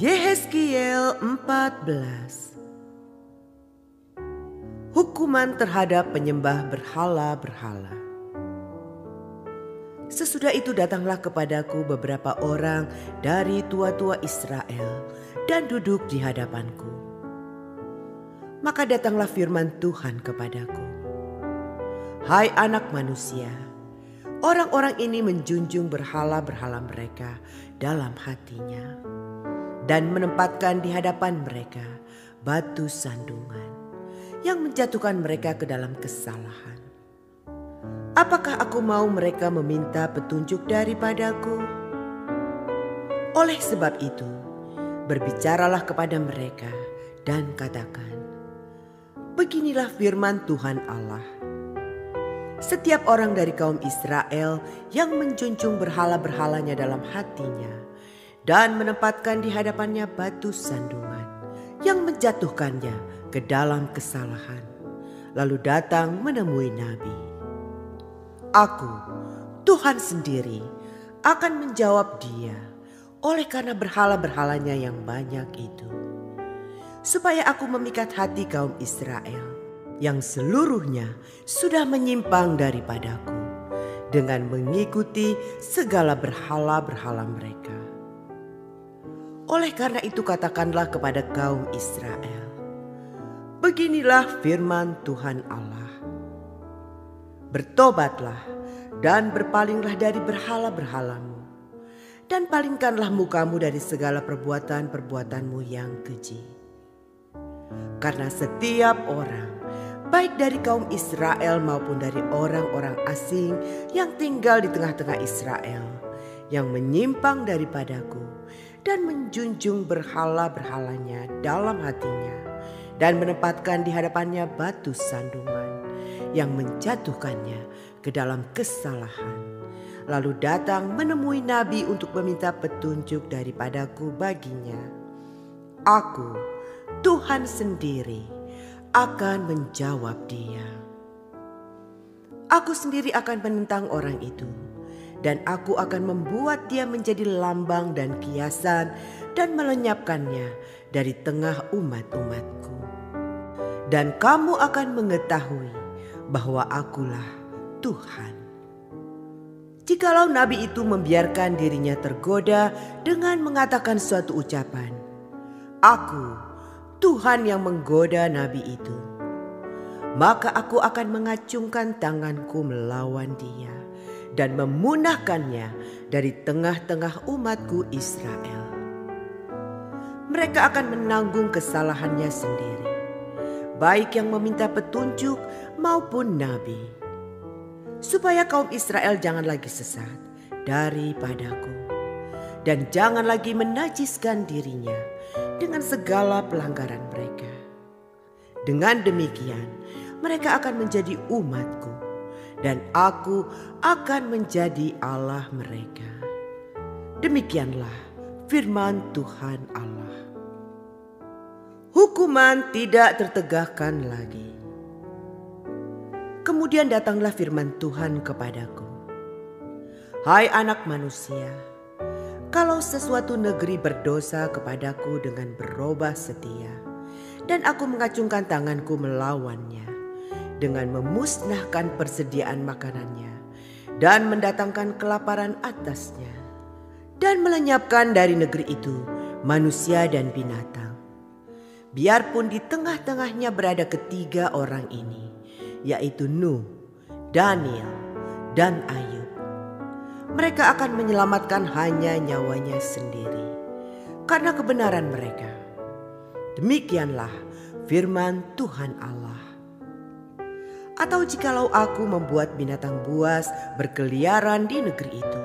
Yehezkiel 14. Hukuman terhadap penyembah berhala-berhala. Sesudah itu datanglah kepadaku beberapa orang dari tua-tua Israel dan duduk di hadapanku. Maka datanglah firman Tuhan kepadaku. Hai anak manusia, orang-orang ini menjunjung berhala-berhala mereka dalam hatinya dan menempatkan di hadapan mereka batu sandungan yang menjatuhkan mereka ke dalam kesalahan. Apakah aku mau mereka meminta petunjuk daripadaku? Oleh sebab itu, berbicaralah kepada mereka dan katakan, beginilah firman Tuhan Allah. Setiap orang dari kaum Israel yang menjunjung berhala-berhalanya dalam hatinya dan menempatkan di hadapannya batu sandungan yang menjatuhkannya ke dalam kesalahan, lalu datang menemui Nabi. Aku, Tuhan sendiri, akan menjawab dia oleh karena berhala-berhalanya yang banyak itu, supaya aku memikat hati kaum Israel yang seluruhnya sudah menyimpang daripadaku dengan mengikuti segala berhala-berhala mereka. Oleh karena itu katakanlah kepada kaum Israel, beginilah firman Tuhan Allah. Bertobatlah dan berpalinglah dari berhala-berhalamu, dan palingkanlah mukamu dari segala perbuatan-perbuatanmu yang keji. Karena setiap orang, baik dari kaum Israel maupun dari orang-orang asing yang tinggal di tengah-tengah Israel, yang menyimpang daripadaku dan menjunjung berhala-berhalanya dalam hatinya dan menempatkan di hadapannya batu sandungan yang menjatuhkannya ke dalam kesalahan, lalu datang menemui Nabi untuk meminta petunjuk daripadaku baginya. Aku, Tuhan sendiri, akan menjawab dia. Aku sendiri akan menentang orang itu, dan aku akan membuat dia menjadi lambang dan kiasan dan melenyapkannya dari tengah umat-umatku. Dan kamu akan mengetahui bahwa akulah Tuhan. Jikalau nabi itu membiarkan dirinya tergoda dengan mengatakan suatu ucapan, aku, Tuhan yang menggoda nabi itu, maka aku akan mengacungkan tanganku melawan dia dan memunahkannya dari tengah-tengah umatku Israel. Mereka akan menanggung kesalahannya sendiri, baik yang meminta petunjuk maupun nabi, supaya kaum Israel jangan lagi sesat daripadaku dan jangan lagi menajiskan dirinya dengan segala pelanggaran mereka. Dengan demikian, mereka akan menjadi umatku, dan aku akan menjadi Allah mereka. Demikianlah firman Tuhan Allah. Hukuman tidak tertegakkan lagi. Kemudian datanglah firman Tuhan kepadaku. Hai anak manusia, kalau sesuatu negeri berdosa kepadaku dengan berubah setia, dan aku mengacungkan tanganku melawannya, dengan memusnahkan persediaan makanannya dan mendatangkan kelaparan atasnya, dan melenyapkan dari negeri itu manusia dan binatang. Biarpun di tengah-tengahnya berada ketiga orang ini, yaitu Nuh, Daniel, dan Ayub, mereka akan menyelamatkan hanya nyawanya sendiri karena kebenaran mereka. Demikianlah firman Tuhan Allah. Atau jikalau aku membuat binatang buas berkeliaran di negeri itu,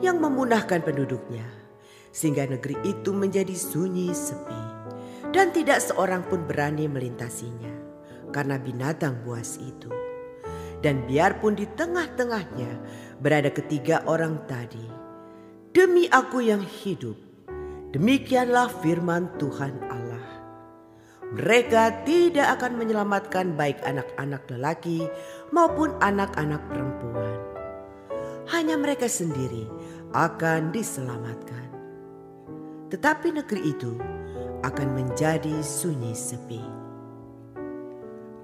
yang memunahkan penduduknya, sehingga negeri itu menjadi sunyi sepi, dan tidak seorang pun berani melintasinya karena binatang buas itu. Dan biarpun di tengah-tengahnya berada ketiga orang tadi, demi aku yang hidup, demikianlah firman Tuhan Allah, mereka tidak akan menyelamatkan baik anak-anak lelaki maupun anak-anak perempuan. Hanya mereka sendiri akan diselamatkan. Tetapi negeri itu akan menjadi sunyi sepi.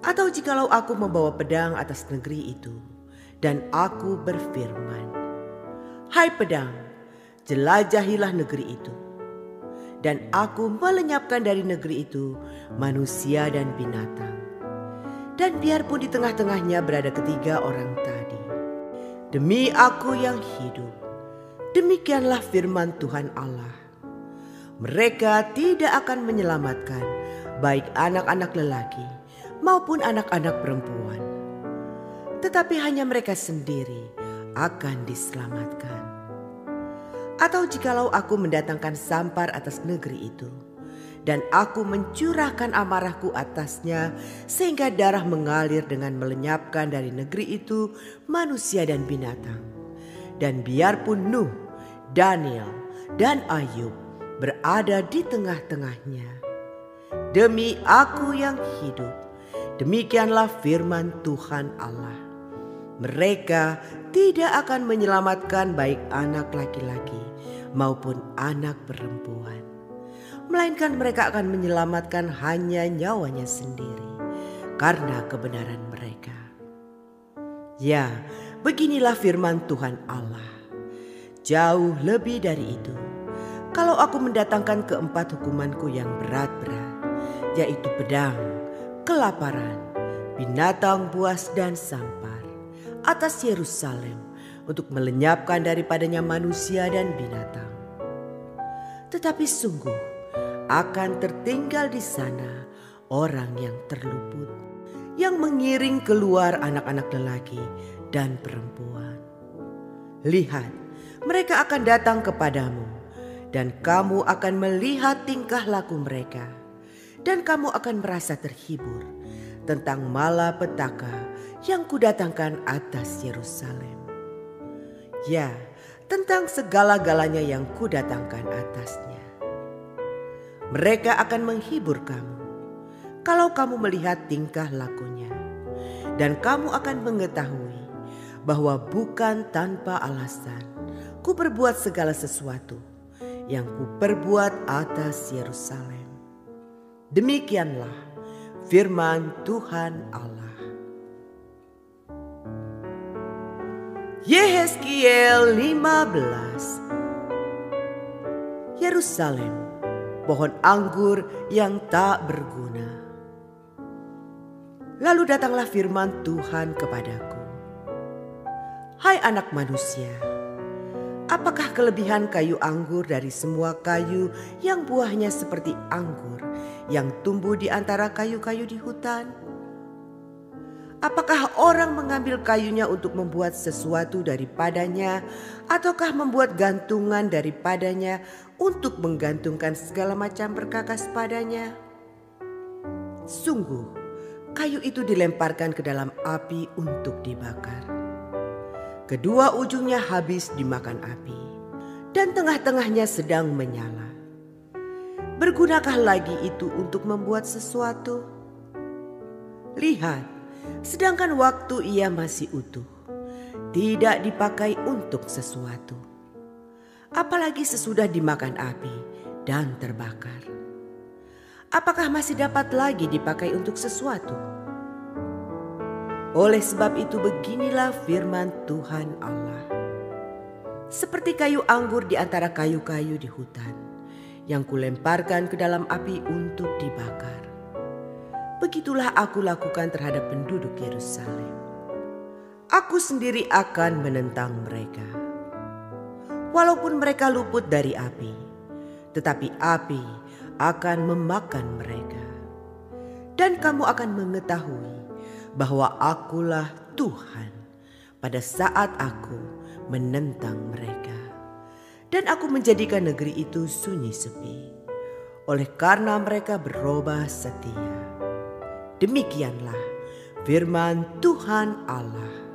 Atau jikalau aku membawa pedang atas negeri itu, dan aku berfirman, "Hai pedang, jelajahilah negeri itu." Dan aku melenyapkan dari negeri itu manusia dan binatang. Dan biarpun di tengah-tengahnya berada ketiga orang tadi, demi aku yang hidup, demikianlah firman Tuhan Allah, mereka tidak akan menyelamatkan baik anak-anak lelaki maupun anak-anak perempuan, tetapi hanya mereka sendiri akan diselamatkan. Atau jikalau aku mendatangkan sampar atas negeri itu, dan aku mencurahkan amarahku atasnya, sehingga darah mengalir dengan melenyapkan dari negeri itu manusia dan binatang. Dan biarpun Nuh, Daniel, dan Ayub berada di tengah-tengahnya, demi aku yang hidup, demikianlah firman Tuhan Allah, mereka tidak akan menyelamatkan baik anak laki-laki maupun anak perempuan, melainkan mereka akan menyelamatkan hanya nyawanya sendiri karena kebenaran mereka. Ya, beginilah firman Tuhan Allah. Jauh lebih dari itu, kalau aku mendatangkan keempat hukumanku yang berat-berat, yaitu pedang, kelaparan, binatang buas dan sampar atas Yerusalem untuk melenyapkan daripadanya manusia dan binatang. Tetapi sungguh akan tertinggal di sana orang yang terluput, yang mengiring keluar anak-anak lelaki dan perempuan. Lihat, mereka akan datang kepadamu, dan kamu akan melihat tingkah laku mereka, dan kamu akan merasa terhibur tentang malapetaka yang kudatangkan atas Yerusalem. Ya, tentang segala-galanya yang kudatangkan atasnya. Mereka akan menghibur kamu kalau kamu melihat tingkah lakunya, dan kamu akan mengetahui bahwa bukan tanpa alasan ku berbuat segala sesuatu yang ku perbuat atas Yerusalem. Demikianlah firman Tuhan Allah. Yehezkiel 15. Yerusalem, pohon anggur yang tak berguna. Lalu datanglah firman Tuhan kepadaku, "Hai anak manusia, apakah kelebihan kayu anggur dari semua kayu yang buahnya seperti anggur yang tumbuh di antara kayu-kayu di hutan? Apakah orang mengambil kayunya untuk membuat sesuatu daripadanya, ataukah membuat gantungan daripadanya untuk menggantungkan segala macam perkakas padanya? Sungguh, kayu itu dilemparkan ke dalam api untuk dibakar. Kedua ujungnya habis dimakan api, dan tengah-tengahnya sedang menyala. Bergunakah lagi itu untuk membuat sesuatu? Lihat, sedangkan waktu ia masih utuh, tidak dipakai untuk sesuatu. Apalagi sesudah dimakan api dan terbakar. Apakah masih dapat lagi dipakai untuk sesuatu? Oleh sebab itu beginilah firman Tuhan Allah. Seperti kayu anggur di antara kayu-kayu di hutan, yang kulemparkan ke dalam api untuk dibakar, begitulah aku lakukan terhadap penduduk Yerusalem. Aku sendiri akan menentang mereka. Walaupun mereka luput dari api, tetapi api akan memakan mereka. Dan kamu akan mengetahui bahwa akulah Tuhan pada saat aku menentang mereka. Dan aku menjadikan negeri itu sunyi sepi, oleh karena mereka berubah setia. Demikianlah firman Tuhan Allah.